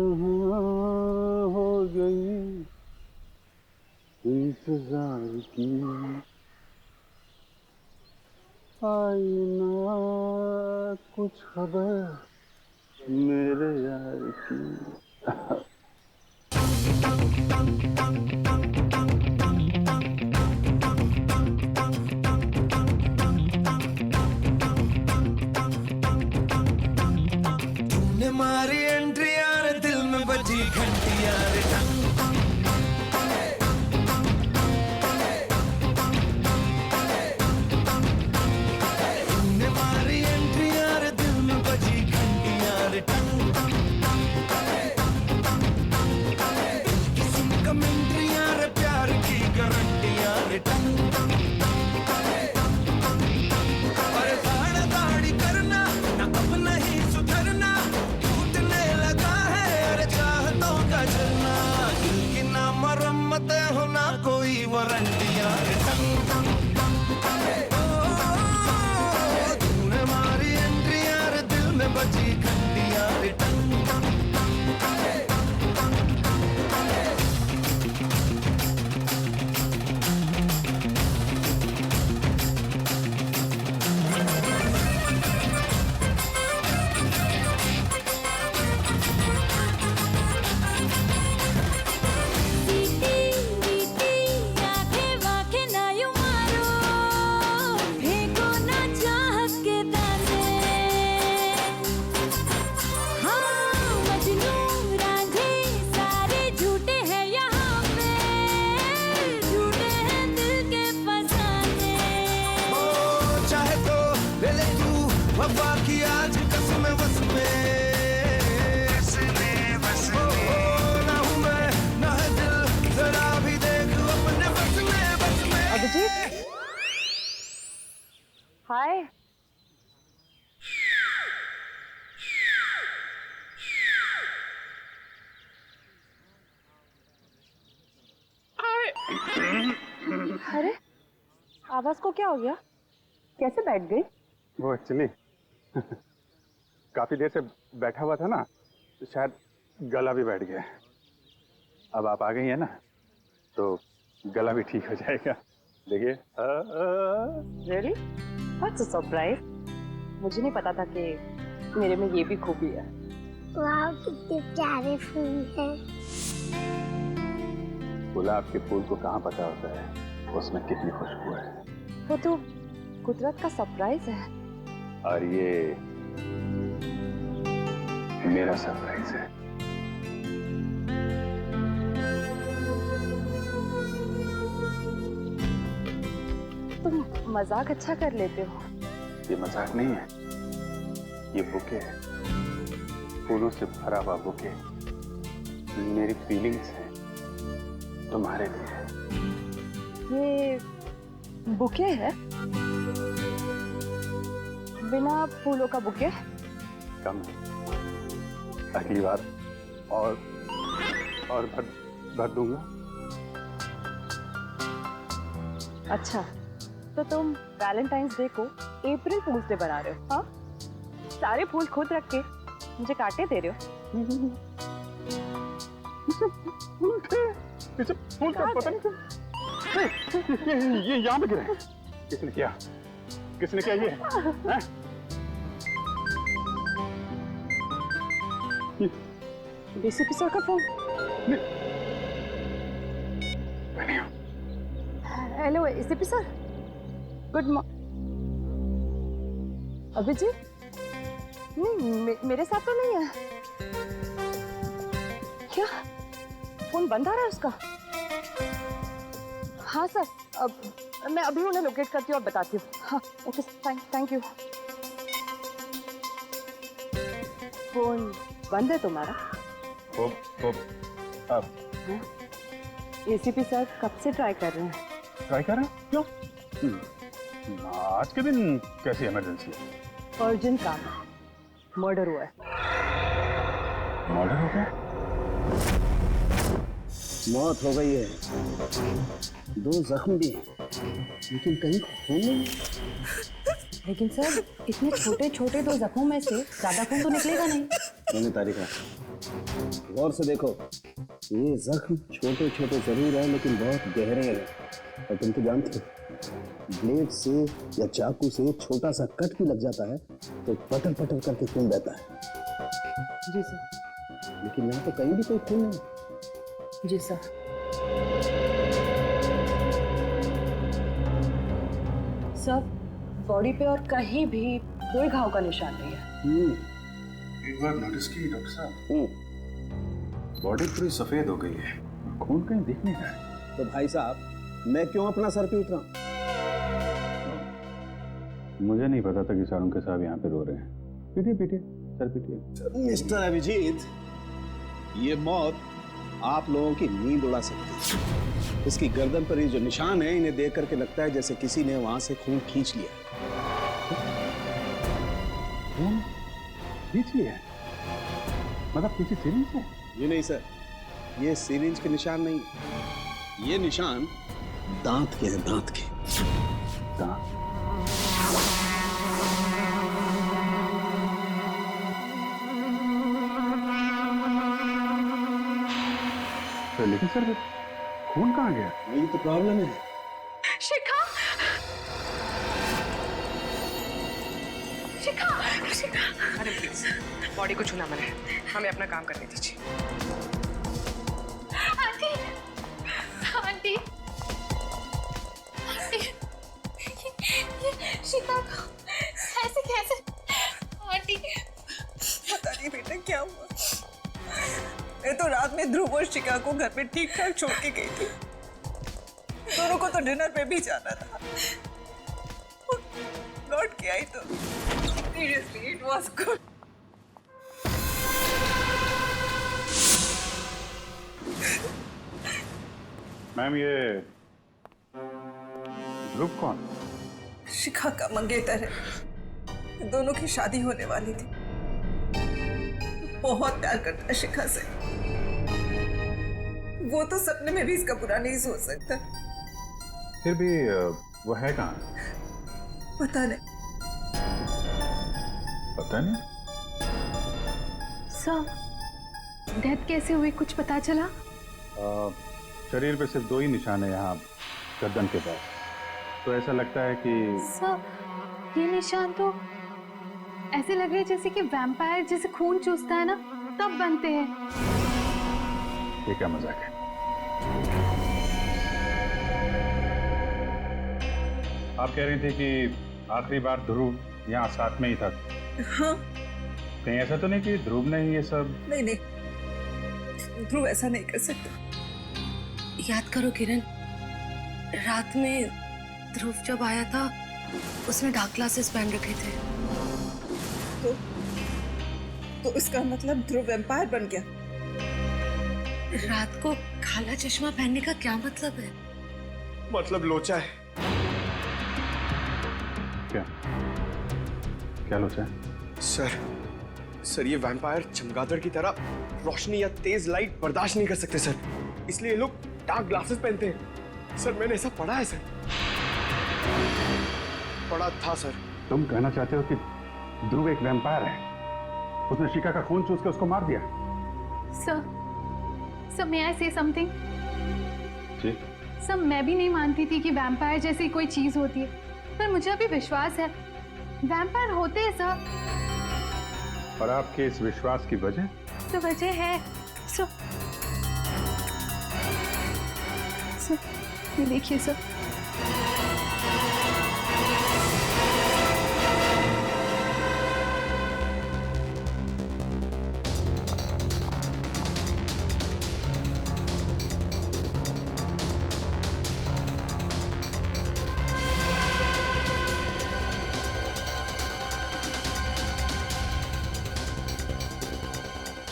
हो गई इंतजार की, आई ना कुछ खबर मेरे यार की। तूने मारी एंट्री यार, दिल में बजी घंटी यार। तूने मारी एंट्री यार, दिल में बजी घंटी यार। किसी कमेंट्री यार, प्यार की गारंटी यार। अरे दाढ़ा दाढ़ी करना ना, अब नहीं सुधरना, टूटने लगा है अरे चाहतों का झरना। दिल की ना मरम्मत हो ना कोई वारंटी यार। तूने मारी एंट्री यार, दिल में बजी घंटी यार। वफा की आज कसम बस में, ना हूँ मैं ना है दिल, जरा भी देख अपने बस में। अभिजीत, हाय। अरे आवाज को क्या हो गया? कैसे बैठ गई? वो एक्चुअली काफी देर से बैठा हुआ था ना, तो शायद गला भी बैठ गया। अब आप आ गई है ना, तो गला भी ठीक हो जाएगा। देखिए। रियली? What's a surprise. मुझे नहीं पता था कि मेरे में ये भी खूबी है। वाह, कितने प्यारे फूल हैं। गुलाब के फूल को कहाँ पता होता है उसमें कितनी खुशबू है। वो तो कुदरत का सरप्राइज है। और ये मेरा सरप्राइज है। तुम मजाक अच्छा कर लेते हो। ये मजाक नहीं है, ये बुके है, फूलों से भरा हुआ बुके। मेरी फीलिंग्स है तुम्हारे लिए। ये बुके है? बिना फूलों का बुके? कम है, अगली बार और भर दूंगा। अच्छा, तो तुम वैलेंटाइंस डे को अप्रैल फूल्स डे बना रहे हो? हाँ, सारे फूल खुद रख के मुझे काटे दे रहे हो। फूल का पता नहीं ये यहाँ पे गिरे। किसने किया? किसने किया ये? डीसीपी सर का phone. Hello ACP sir, good morning. Abhijit? नहीं, मेरे साथ तो नहीं है। क्या फोन बंद आ रहा है उसका? हाँ सर, अब मैं अभी उन्हें लोकेट करती हूँ और बताती हूँ। हाँ ओके, थैंक यू। फोन बंद है तुम्हारा? अब एसीपी सर कब से ट्राई कर रहे हैं। ट्राई कर रहे हैं? क्यों? आज के दिन कैसी इमरजेंसी है? अर्जेंट काम है, मर्डर हुआ है। मर्डर हो गया? मौत हो गई है, 2 जख्म भी हैं, लेकिन कहीं खून नहीं। लेकिन सर इतने छोटे छोटे 2 जख्मों में से ज्यादा खून तो निकलेगा नहीं। मैंने तारीख गौर से देखो, ये जख्म छोटे छोटे जरूर है लेकिन बहुत गहरे हैं। और तुम तो जानते हो, ब्लेड से या चाकू से छोटा सा कट भी लग जाता है तो पटर पटर करके खून बहता है। जी सर। लेकिन यहाँ तो कहीं भी कोई खून नहीं। जी सर। सर, बॉडी पे और कहीं भी कोई घाव का निशान नहीं है। एक बार नोटिस की डॉक्टर साहब, बॉडी पूरी सफेद हो गई है, खून कहीं दिख नहीं रहा है। तो भाई साहब, मैं क्यों अपना सर पीट रहा हूँ? मुझे नहीं पता था कि सारुण के साहब यहाँ पे रो रहे हैं। पीटिए पीटिए, सर पीटिए। मिस्टर अभिजीत, ये मौत आप लोगों की नींद उड़ा सकती है। इसकी गर्दन पर ये जो निशान है, इन्हें देख करके लगता है जैसे किसी ने वहां से खून खींच लिया। खून खींच लिया है? मतलब किसी सिरिंज से? ये नहीं सर, ये सिरिंज के निशान नहीं, ये निशान दांत के हैं, दांत के। दांत? लेकिन सर, खून कहाँ गया? यही तो प्रॉब्लम है। शिखा! शिखा! शिखा! अरे प्लीज, बॉडी को छूना मना है, हमें अपना काम करने दीजिए। आंटी, आंटी, आंटी, ये शिखा को ऐसे कैसे? आंटी, पता नहीं बेटा क्या हुआ। मैं तो रात में ध्रुव और शिखा को घर पे ठीक ठाक छोड़ के गई थी। दोनों को तो डिनर पे भी जाना था। लौट के आई तो seriously it was good. Ma'am, ये ध्रुव कौन? शिखा का मंगेतर है। दोनों की शादी होने वाली थी। बहुत प्यार करता है शिखा से। वो तो सपने में भी इसका बुरा नहीं सोच सकता। फिर भी वो है कहाँ? पता नहीं। पता नहीं? सर, डेथ कैसे हुई, कुछ पता चला? शरीर पे सिर्फ 2 ही निशान है यहाँ गर्दन के पास। तो ऐसा लगता है कि सर, ये निशान तो ऐसे लग रहे हैं जैसे कि वैम्पायर जैसे खून चूसता है ना, तब बनते हैं। ये क्या मजाक है? आप कह रही थी कि आखिरी बार ध्रुव यहाँ साथ में ही था। हाँ। कहीं ऐसा तो नहीं कि ध्रुव ने ही ये सब? नहीं नहीं, ध्रुव ऐसा नहीं कर सकता। याद करो किरण, रात में ध्रुव जब आया था उसने डार्क ग्लासेस पहन रखे थे। तो इसका मतलब ध्रुव वैम्पायर बन गया। रात को काला चश्मा पहनने का क्या मतलब है? मतलब लोचा है। क्या क्या लोचा है? सर ये वैम्पायर चमगादड़ की तरह रोशनी या तेज लाइट बर्दाश्त नहीं कर सकते सर, इसलिए ये लोग डार्क ग्लासेस पहनते हैं। सर मैंने ऐसा पढ़ा है सर, पढ़ा था सर। तुम कहना चाहते हो कि ध्रुव एक वैम्पायर है? उसने शिखा का खून चूस के उसको मार दिया? Sir, may I say something? जी। सर, मैं भी नहीं मानती थी कि वैम्पायर जैसी कोई चीज होती है, पर मुझे अभी विश्वास है वैम्पायर होते हैं सर। और आपके इस विश्वास की वजह? तो वजह है सर, ये देखिए सर।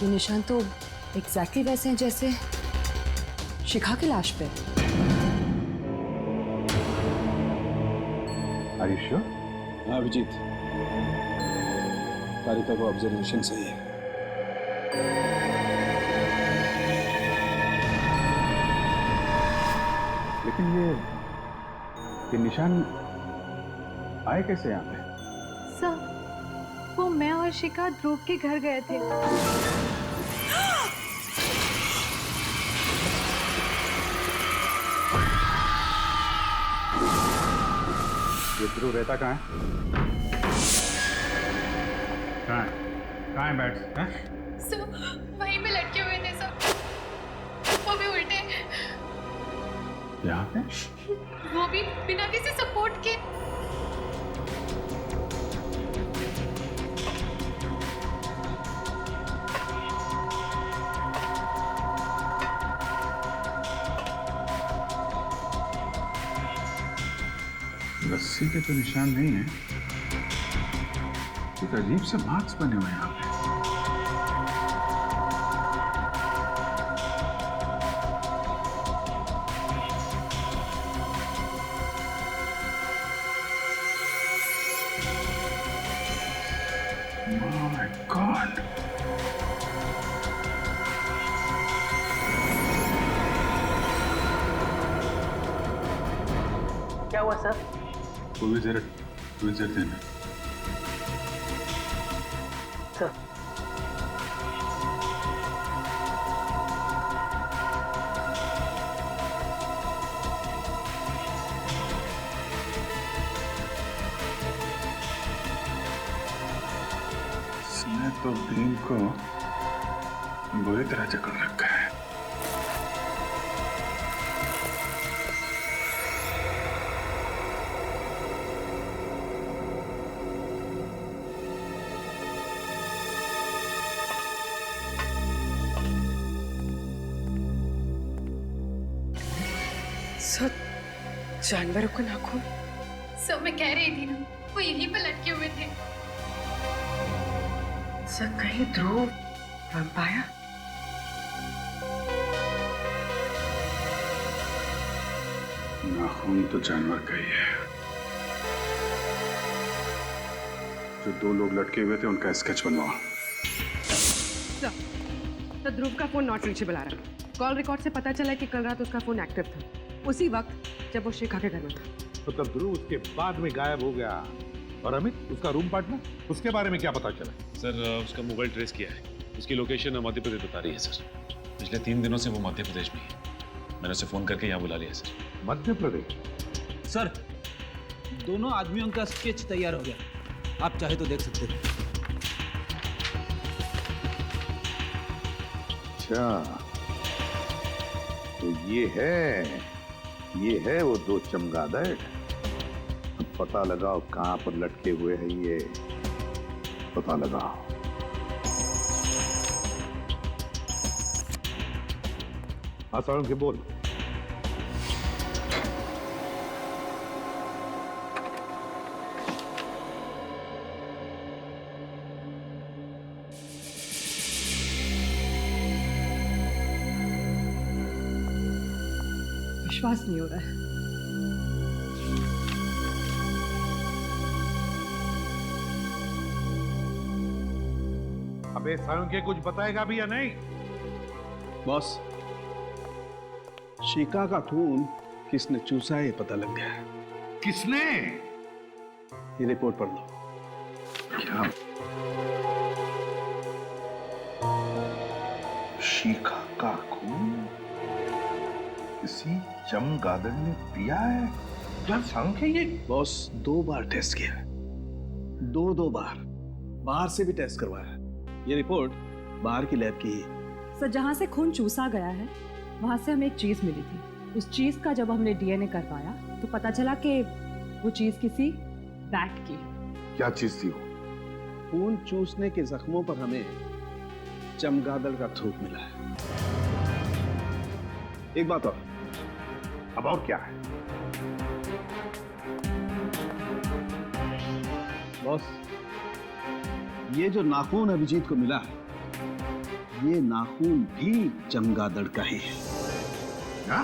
ये निशान तो एग्जैक्टली वैसे हैं जैसे शिखा की लाश पे। Are you sure? हाँ अभिजीत, कारिका को ऑब्जर्वेशन सही है। लेकिन ये निशान आए कैसे यहाँ पे? सर, वो मैं और शिखा ध्रुव के घर गए थे। ये ध्रुव रहता कहाँ है? कहाँ है? कहाँ है बैट्स? हैं? सर वहीं पे लटके हुए थे सब, वो भी उल्टे, यहाँ पे? वो भी बिना किसी सपोर्ट के। रस्सी के तो निशान नहीं है, एक अजीब से मार्क्स बने हुए हैं यहाँ पे। Oh my God! क्या हुआ सर? वो भी जरा देना। सर इसने तो भीम को बुरी तरह जकड़ रखा है। सर जानवरों को नाखून। सर मैं कह रही थी ना, वो यहीं पे लटके हुए थे। सर कहीं ध्रुव वैम्पायर? नाखून तो जानवर का ही है। जो दो लोग लटके हुए थे उनका स्केच बनवाओ। तो ध्रुव का फोन नॉट रीचेबल आ रहा है। कॉल रिकॉर्ड से पता चला कि कल रात उसका फोन एक्टिव था, उसी वक्त जब वो शिखा के घर में था। तो तब ध्रुव उसके बाद में गायब हो गया। और अमित, उसका रूम पार्टनर, उसके बारे में क्या पता चला? सर उसका मोबाइल ट्रेस किया है, उसकी लोकेशन मध्य प्रदेश बता रही है सर। पिछले 3 दिनों से वो मध्य प्रदेश में है। मैंने उसे फोन करके यहाँ बुला लिया सर। मध्य प्रदेश? सर दोनों आदमियों का स्केच तैयार हो गया, आप चाहे तो देख सकते हैं। अच्छा, तो ये है वो दो चमगादड़। अब पता लगाओ कहां पर लटके हुए हैं ये, पता लगाओ। हाँ सारुण के बोल। विश्वास नहीं हो रहा है। अबे सारुण के कुछ बताएगा भी या नहीं? बॉस, शिका का खून किसने चूसा है ये पता लग गया है। किसने? ये रिपोर्ट पढ़ लो। क्या? शिखा का खून किसी चमगादड़ ने पिया है? क्या संख्या ये? बॉस 2 बार टेस्ट किया, 2 बार बाहर से भी टेस्ट करवाया। ये रिपोर्ट बाहर की लैब की है। सर जहाँ से खून चूसा गया है वहां से हमें एक चीज मिली थी। उस चीज का जब हमने डीएनए करवाया तो पता चला कि वो चीज किसी बैट की। क्या चीज थी वो? खून चूसने के जख्मों पर हमें चमगादड़ का थूक मिला है। एक बात और, अब और क्या है? बॉस, ये जो नाखून अभिजीत को मिला है, ये नाखून भी चमगादड़ का ही है। क्या?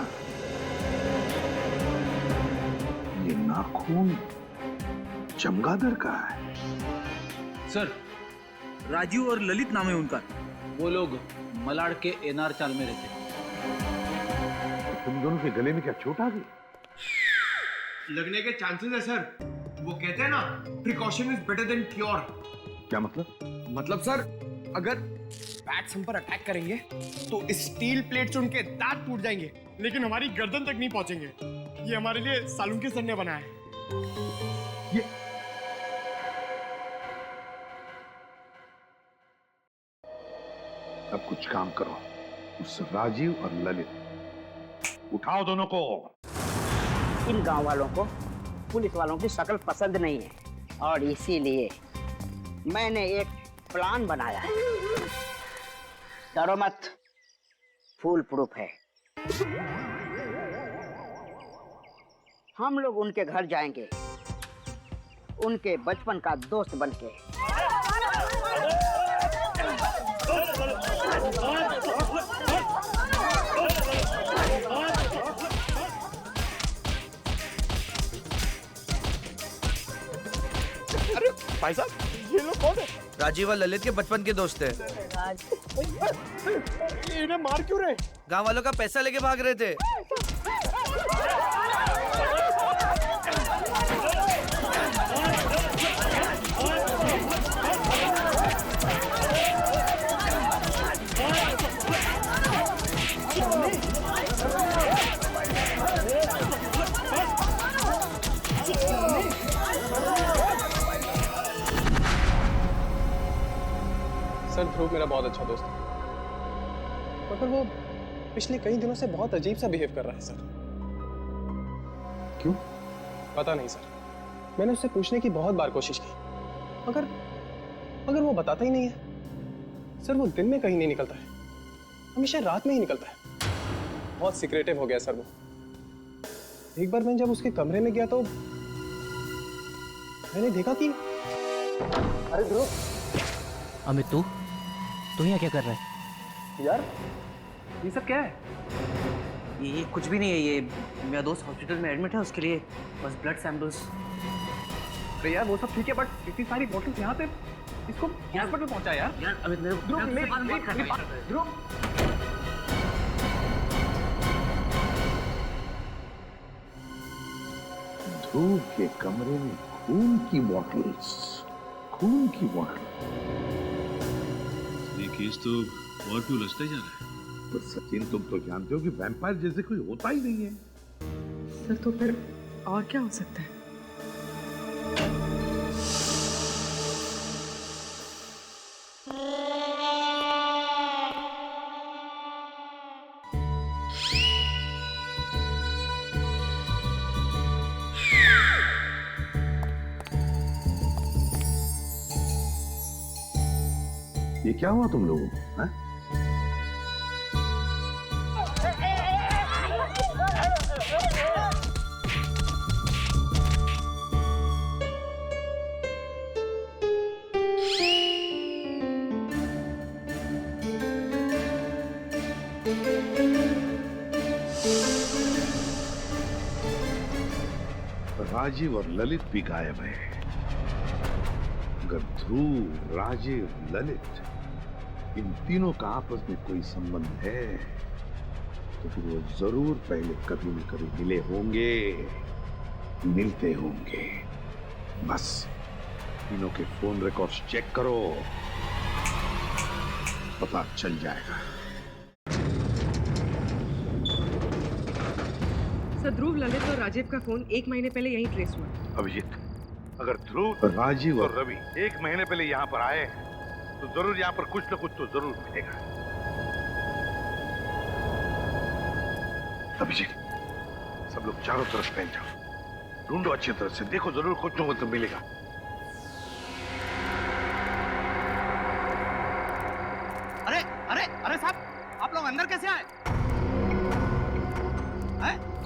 ये नाखून चमगादड़ का है? सर राजू और ललित नाम है उनका, वो लोग मलाड़ के एनआर चाल में रहते। तुम दोनों के गले में क्या चोट आ गई? लगने के चांसेस है सर। वो कहते हैं ना, precaution is better than cure. क्या मतलब? मतलब सर, अगर बैट्स हम पर अटैक करेंगे तो स्टील प्लेट से उनके दांत टूट जाएंगे, लेकिन हमारी गर्दन तक नहीं पहुंचेंगे। ये हमारे लिए सालुंके सर ने बनाया है। अब कुछ काम करो, उस राजीव और ललित उठाओ दोनों को। इन गांव वालों को पुलिस वालों की शक्ल पसंद नहीं है और इसीलिए मैंने एक प्लान बनाया है। डरो मत, फुल प्रूफ है। हम लोग उनके घर जाएंगे, उनके बचपन का दोस्त बनके। अरे भाई साहब, ये लोग कौन है? राजीव और ललित के बचपन के दोस्त हैं। इन्हें मार क्यों रहे? गांव वालों का पैसा लेके भाग रहे थे। सर, ध्रुव मेरा बहुत अच्छा दोस्त है, मगर वो पिछले कई दिनों से बहुत अजीब सा बिहेव कर रहा है सर। क्यों? पता नहीं सर, मैंने उससे पूछने की बहुत बार कोशिश की, मगर वो बताता ही नहीं है। सर, वो दिन में कहीं नहीं निकलता है, हमेशा रात में ही निकलता है। बहुत सीक्रेटिव हो गया सर वो। एक बार मैं जब उसके कमरे में गया तो मैंने देखा कि अरे ध्रुव। अमित, तू यहाँ क्या कर रहा है? यार, ये सब क्या है? ये कुछ भी नहीं है, ये मेरा दोस्त हॉस्पिटल में एडमिट है, उसके लिए बस ब्लड सैंपल्स। अरे यार, वो सब ठीक है, बट इतनी सारी बोतल्स यहाँ पे, इसको हॉस्पिटल पहुंचा यार। यार अमित, मेरे ध्रुव, ध्रुव के कमरे में खून की बॉटल्स, खून की बॉटल। ये केस तो और क्यों उलझता ही जा रहा है। पर सचिन, तुम तो जानते हो कि वैम्पायर जैसे कोई होता ही नहीं है। सर, तो फिर और क्या हो सकता है? ये क्या हुआ तुम लोगों को? हैं? राजीव और ललित भी गायब है। अगर ध्रुव, राजीव, ललित, इन तीनों का आपस में कोई संबंध है तो फिर वो जरूर पहले कभी न कभी मिले होंगे, मिलते होंगे। बस तीनों के फोन रिकॉर्ड्स चेक करो, पता चल जाएगा। सर, ध्रुव, ललित और राजीव का फोन 1 महीने पहले यहीं ट्रेस हुआ। अभिजीत, अगर ध्रुव, राजीव और रवि 1 महीने पहले यहाँ पर आए तो जरूर यहाँ पर कुछ न कुछ तो जरूर मिलेगा। अभिजीत, सब लोग चारों तरफ फैल जाओ, ढूंढो अच्छी तरह से, देखो जरूर कुछ न कुछ तो मिलेगा। अरे अरे अरे साहब, आप लोग अंदर कैसे आए?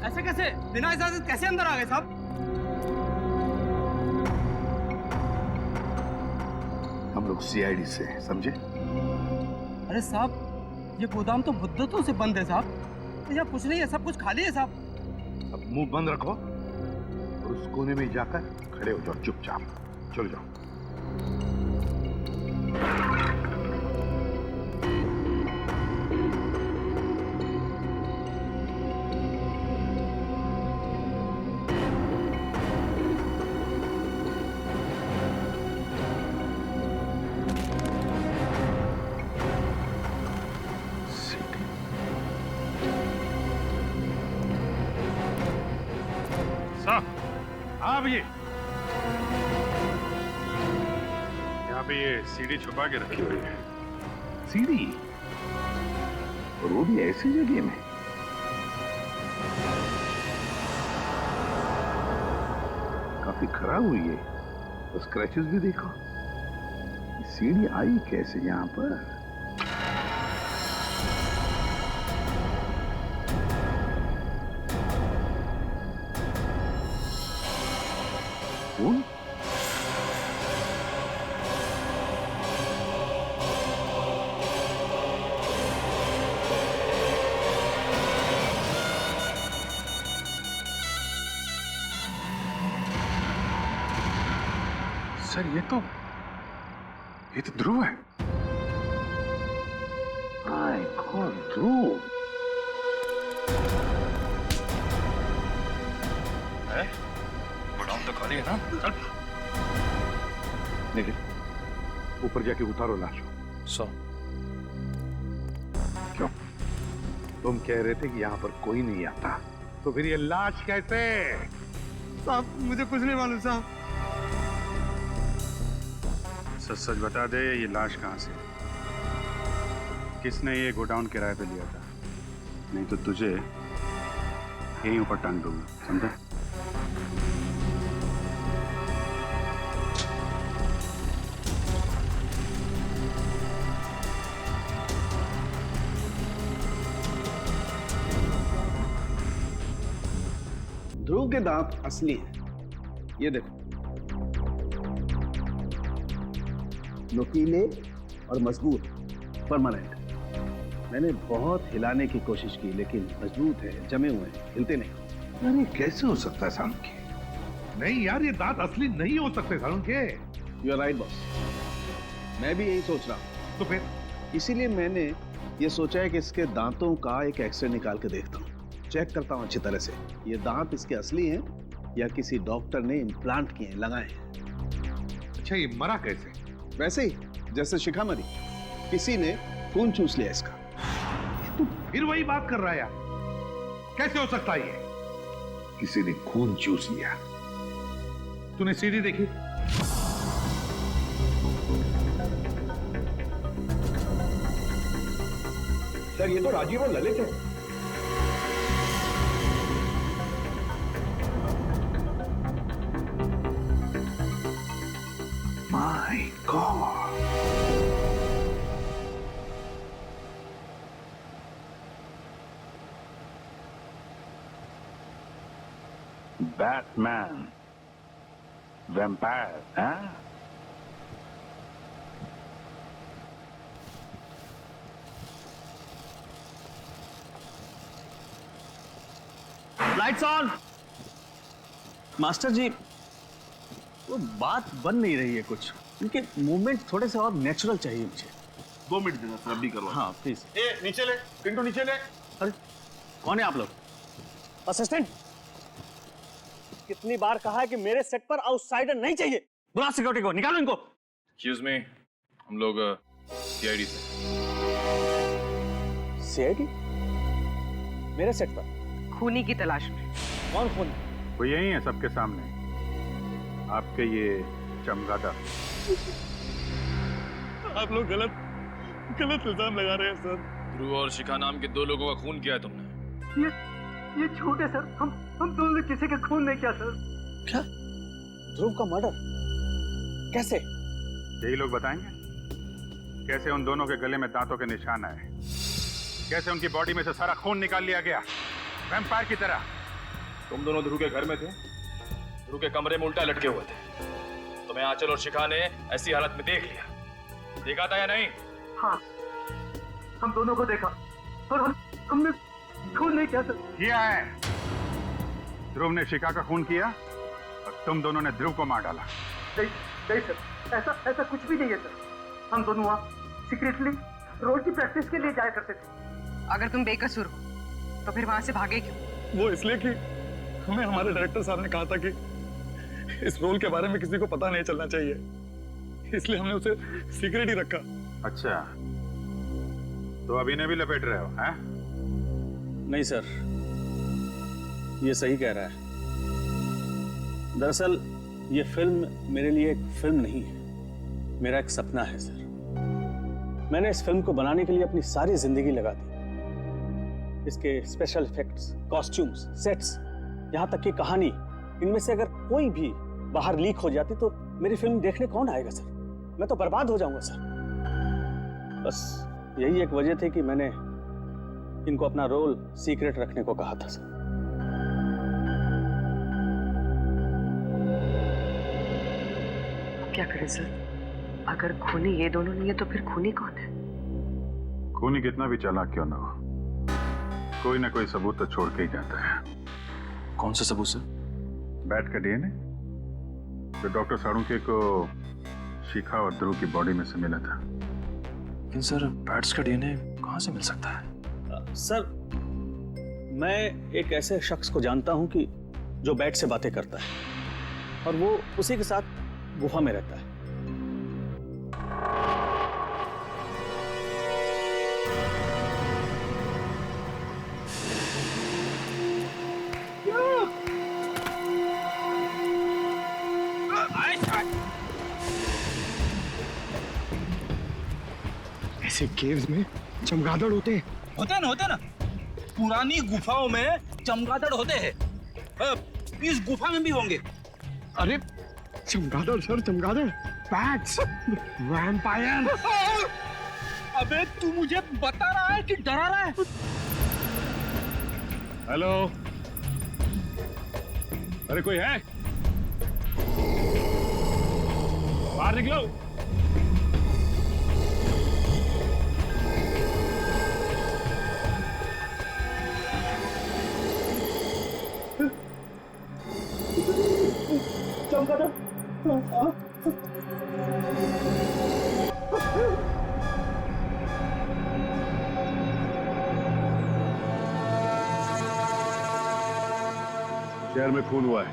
ऐसे कैसे, बिना इजाजत कैसे अंदर आ गए साहब? हम लोग सीआईडी से, समझे? अरे साहब, ये गोदाम तो मुद्दतों से बंद है साहब, यहाँ कुछ नहीं है, सब कुछ खाली है साहब। अब मुंह बंद रखो और उस कोने में जाकर खड़े हो जाओ चुपचाप, चल जाओ। साहब ये यहाँ पे ये सीढ़ी छुपा के रखी हुई है। सीढ़ी? और वो भी ऐसी जगह में? काफी खराब हुई है, तो स्क्रैचेस भी देखो। सीढ़ी आई कैसे यहाँ पर? कौन? सर ये तो ध्रुव है। माय गॉड, ध्रुव है? गोडाउन तो खाली है ना? चल। नहीं, ऊपर जाके उतारो लाश। क्यों? तुम कह रहे थे कि यहाँ पर कोई नहीं आता, तो फिर ये लाश कैसे? साहब मुझे कुछ नहीं मालूम साहब। सच सच बता दे, ये लाश कहाँ से? किसने ये गोडाउन किराए पे लिया था? नहीं तो तुझे यहीं ऊपर टांग दूंगा, समझा? ध्रुव के दांत असली हैं। ये देखो, नुकीले और मजबूत, परमानेंट। मैंने बहुत हिलाने की कोशिश की, लेकिन मजबूत है, जमे हुए हैं, हिलते नहीं। अरे कैसे हो सकता है सालुंके? नहीं यार, ये दांत असली नहीं हो सकते Salunke. You are right boss, मैं भी यही सोच रहा हूँ। तो फिर इसीलिए मैंने ये सोचा है कि इसके दांतों का एक एक्सरे निकाल के देखता हूँ, चेक करता हूँ अच्छी तरह से ये दांत इसके असली हैं या किसी डॉक्टर ने इम्प्लांट किए, लगाए हैं। अच्छा, ये मरा कैसे? वैसे ही जैसे शिखा मरी, किसी ने खून चूस लिया इसका। तू फिर वही बात कर रहा है यार, कैसे हो सकता है ये? किसी ने खून चूस लिया? तूने सीढ़ी देखी? सर ये तो राजीव और ललित है। My God. Batman. Vampire, huh? Lights on. Master ji, वो बात बन नहीं रही है कुछ, उनके मूवमेंट थोड़े से और नेचुरल चाहिए मुझे। 2 मिनट देना सर, अभी करवा। हाँ प्लीज। नीचे ले, पिंटू नीचे ले। अरे कौन है आप लोग? असिस्टेंट, कितनी बार कहा है कि मेरे सेट पर आउटसाइडर नहीं चाहिए। बुला सिक्योरिटी को, निकालो इनको। एक्सक्यूज मी, हम लोग सीआईडी से। सीआईडी? मेरे सेट पर खूनी की तलाश में। कौन खूनी? वो यही है सबके सामने, आपके ये चमगादड़। आप लोग गलत इल्जाम लगा रहे हैं सर। ध्रुव और शिखा नाम के 2 लोगों का खून किया है तुमने। ये झूठ है सर, हम तुमने किसी का खून नहीं किया सर। क्या? ध्रुव का मर्डर कैसे? यही लोग बताएंगे कैसे उन दोनों के गले में दांतों के निशान आए, कैसे उनकी बॉडी में से सारा खून निकाल लिया गया वैम्पायर की तरह। तुम दोनों ध्रुव के घर में थे, ध्रुव के कमरे में उल्टा लटके हुए थे। तुम्हें आंचल और शिखा ने ऐसी हालत में देख लिया, देखा था या नहीं? हाँ, हम दोनों को देखा और हमने खून नहीं किया सर। किया है, ध्रुव ने शिखा का खून किया और तुम दोनों ने ध्रुव को मार डाला। नहीं सर, ऐसा कुछ भी नहीं है सर। हम दोनों वहाँ सीक्रेटली रोड की प्रैक्टिस के लिए जाया करते थे। अगर तुम बेकसूर हो तो फिर वहां से भागे क्यों? वो इसलिए कि हमें हमारे डायरेक्टर साहब ने कहा था कि इस रोल के बारे में किसी को पता नहीं चलना चाहिए, इसलिए हमने उसे सीक्रेट ही रखा। अच्छा, तो अभी ने भी लपेट रहे हो, हैं? नहीं सर, ये सही कह रहा है। दरअसल ये फिल्म मेरे लिए एक फिल्म नहीं है, मेरा एक सपना है सर। मैंने इस फिल्म को बनाने के लिए अपनी सारी जिंदगी लगा दी। इसके स्पेशल इफेक्ट्स, कॉस्ट्यूम्स, सेट्स, यहाँ तक कि कहानी, इनमें से अगर कोई भी बाहर लीक हो जाती तो मेरी फिल्म देखने कौन आएगा सर? मैं तो बर्बाद हो जाऊंगा सर। बस यही एक वजह थी कि मैंने इनको अपना रोल सीक्रेट रखने को कहा था सर। क्या करें सर? अगर खूनी ये दोनों नहीं है तो फिर खूनी कौन है? खूनी कितना भी चालाक क्यों ना हो, कोई ना कोई सबूत तो छोड़ के ही जाता है। कौन सा सबूत सर? बैट का डीएनए जो डॉक्टर साळुंखे को शिखा और ध्रुव की बॉडी में से मिला था। लेकिन सर बैट्स का डीएनए कहाँ से मिल सकता है? सर मैं एक ऐसे शख्स को जानता हूं कि जो बैट से बातें करता है और वो उसी के साथ गुफा में रहता है। ऐसे केव्स में चमगादड़ होते हैं। होते ना। पुरानी गुफाओं में चमगादड़ होते हैं। इस गुफा में भी होंगे। अरे चमगादड़ सर, चमगादड़, बैट्स, वैम्पायर। अबे तू मुझे बता रहा है कि डरा रहा है? हेलो, अरे कोई है? बाहर निकलो। शहर में खून हुआ है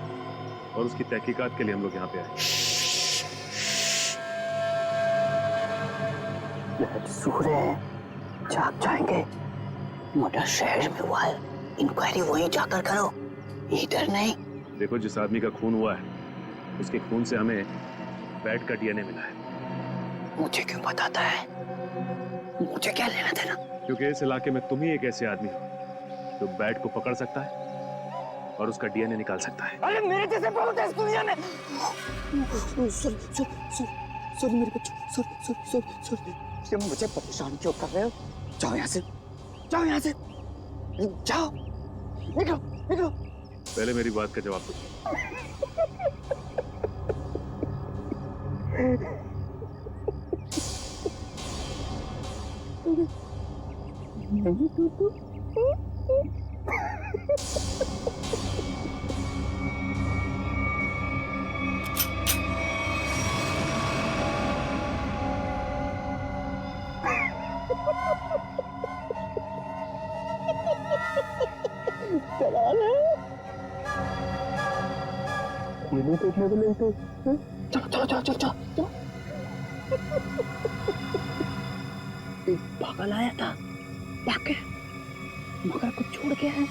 और उसकी तहकीकात के लिए हम लोग यहाँ पे आए। सूर्य जाग जाएंगे। मोटा शहर में हुआ है, इंक्वायरी वहीं जाकर करो, इधर नहीं। देखो, जिस आदमी का खून हुआ है उसके खून से हमें बैट का डीएनए मिला है। मुझे क्यों बताता है? मुझे क्या लेना देना? क्योंकि इस इलाके में तुम ही एक ऐसे आदमी हो जो बैट को पकड़ सकता है और उसका डीएनए निकाल सकता है। अरे मेरे जैसे बहुत है इस दुनिया में। सॉरी मेरे बच्चों, सॉरी। तुम मुझे परेशान क्यों कर रहे हो? जाओ यहाँ से, जाओ, निकलो। पहले मेरी बात का जवाब दो। देखने को मिलते। चलो। एक पागल आया था, भागे, मगर कुछ छोड़ गया है।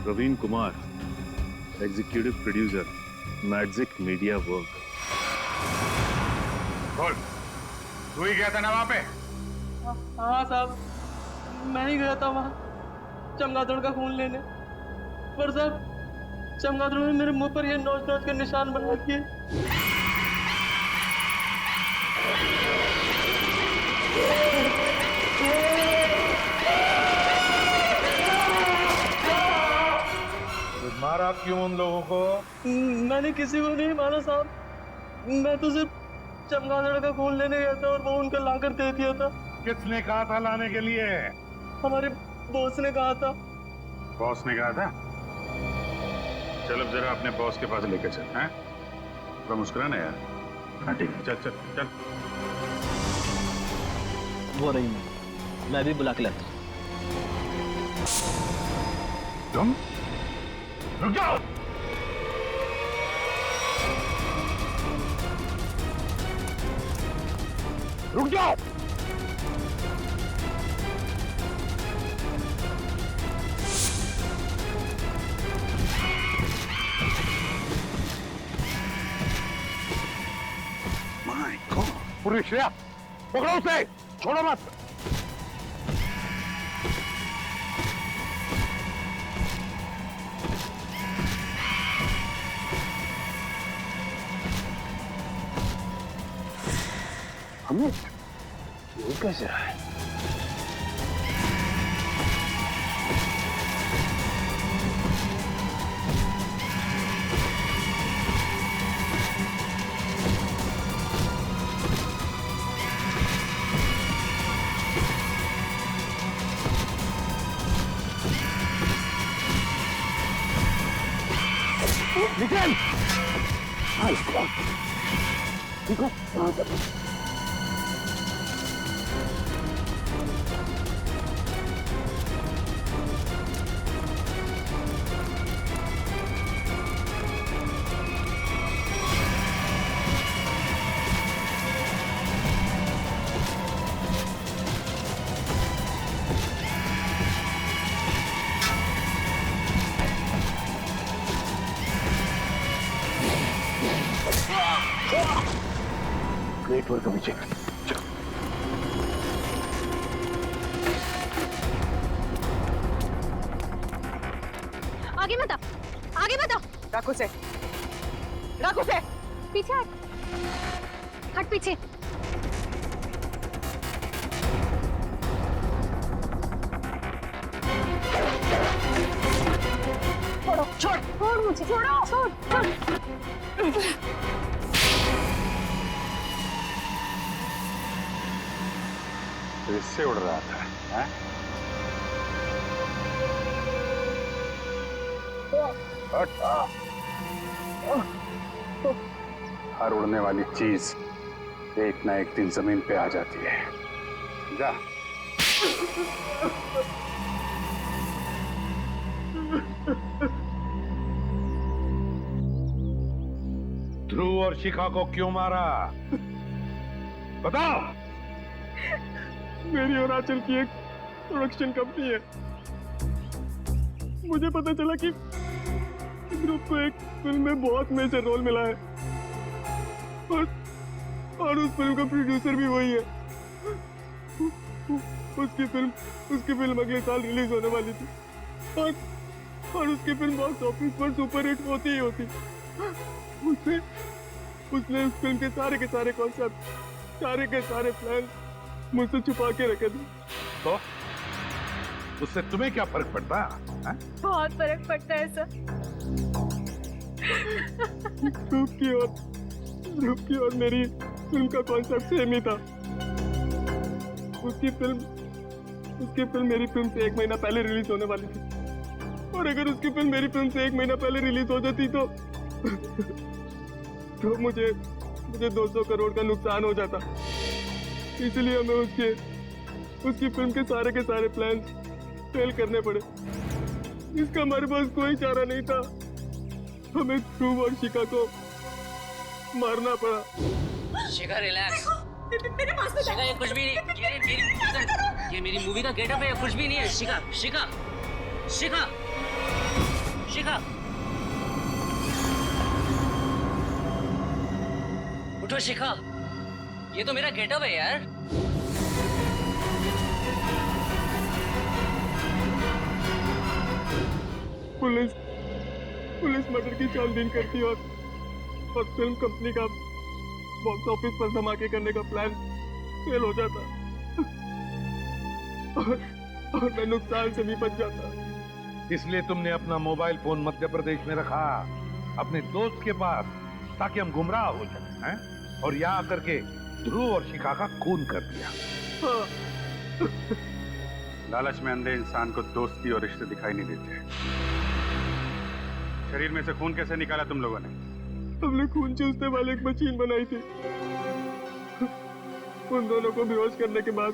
Praveen Kumar, executive producer, magic media work. बोल, तू ही गया था ना वहां पे? हाँ साहब, मैं ही गया था वहाँ चमगादड़ का खून लेने। पर साहब, चमगादड़ ने मेरे मुंह पर ये नोच के निशान बना दिए। मारा क्यों उन लोगों को? मैंने किसी को नहीं मारा साहब, मैं तो सिर्फ चमगादड़ का खून लेने गया था और वो उनका लाकर दे दिया था। किसने कहा था लाने के लिए? हमारे बॉस ने कहा था। बॉस ने कहा था? चल अब जरा अपने बॉस के पास लेके चल। हैं? थोड़ा मुस्कुराना यार। हाँ ठीक है, चल। वो रही मैं भी बुला के लाता हूँ। तुम रुक जाओ। रुक जाओ। माय गॉड, पूरी श्रेया पकड़ो उसे, छोड़ो मत। अमित, ये कैसे है? निकल। ठीक हो? ग्रेट वर्क अभिषेक। आगे मत आओ, आगे मत आओ। रख उसे, रख उसे। पीछे हट, हट पीछे। छोड़ो, छोड़, छोड़ मुझे, छोड़ो, छोड़, छोड़। तो इससे उड़ रहा था, हैं? हर उड़ने वाली चीज एक ना एक दिन जमीन पे आ जाती है। जा। ध्रुव और शिखा को क्यों मारा? बताओ। मेरी और आंचल की एक प्रोडक्शन कंपनी है। मुझे पता चला कि ध्रुव को एक फिल्म में बहुत मेजर रोल मिला है और उस फिल्म का प्रोड्यूसर भी वही है। उसकी फिल्म अगले साल रिलीज होने वाली थी और उसकी फिल्म बॉक्स ऑफिस पर सुपर हिट होती ही होती। उसने उस फिल्म के सारे कॉन्सेप्ट, सारे प्लान मुझसे छुपा के रखे थे। तो उससे तुम्हें क्या फर्क पड़ता है? बहुत फर्क पड़ता है सर। ध्रुव की और मेरी फिल्म का कॉन्सेप्ट सेम ही था। उसकी फिल्म मेरी फिल्म से 1 महीना पहले रिलीज होने वाली थी और अगर उसकी फिल्म मेरी फिल्म से 1 महीना पहले रिलीज हो जाती तो मुझे 200 करोड़ का नुकसान हो जाता। इसलिए हमें उसकी फिल्म के सारे प्लान फेल करने पड़े। इसका हमारे पास कोई चारा नहीं था। हमें ध्रुव और शिखा को मारना पड़ा। शिखा रिलैक्स। मेरे पास में शिखा ये कुछ भी नहीं। ये मेरी मूवी का गेटअप है, ये कुछ भी नहीं है। शिखा शिखा शिखा शिखा उठो शिखा, ये तो मेरा गेटअप है यार। पुलिस मर्डर की छानबीन करती और फिल्म कंपनी का बॉक्स ऑफिस पर धमाके करने का प्लान फेल हो जाता और मैं नुकसान से भी बच जाता। इसलिए तुमने अपना मोबाइल फोन मध्य प्रदेश में रखा, अपने दोस्त के पास, ताकि हम गुमराह हो जाए, हैं? और यहाँ आकर के ध्रुव और शिखा का खून कर दिया। लालच में अंधे इंसान को दोस्ती और रिश्ते दिखाई नहीं देते। शरीर में से खून कैसे निकाला तुम लोगों ने? हमने खून चूसने वाले एक मशीन बनाई थी उन दोनों को बेहोश करने के बाद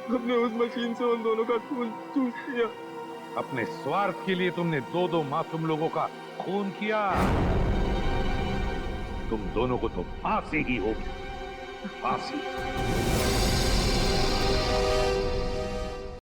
अपने उस मशीन से उन दोनों का खून चूस दिया। अपने स्वार्थ के लिए तुमने दो मासूम लोगों का खून किया। तुम दोनों को तो फांसी ही होगी, फांसी।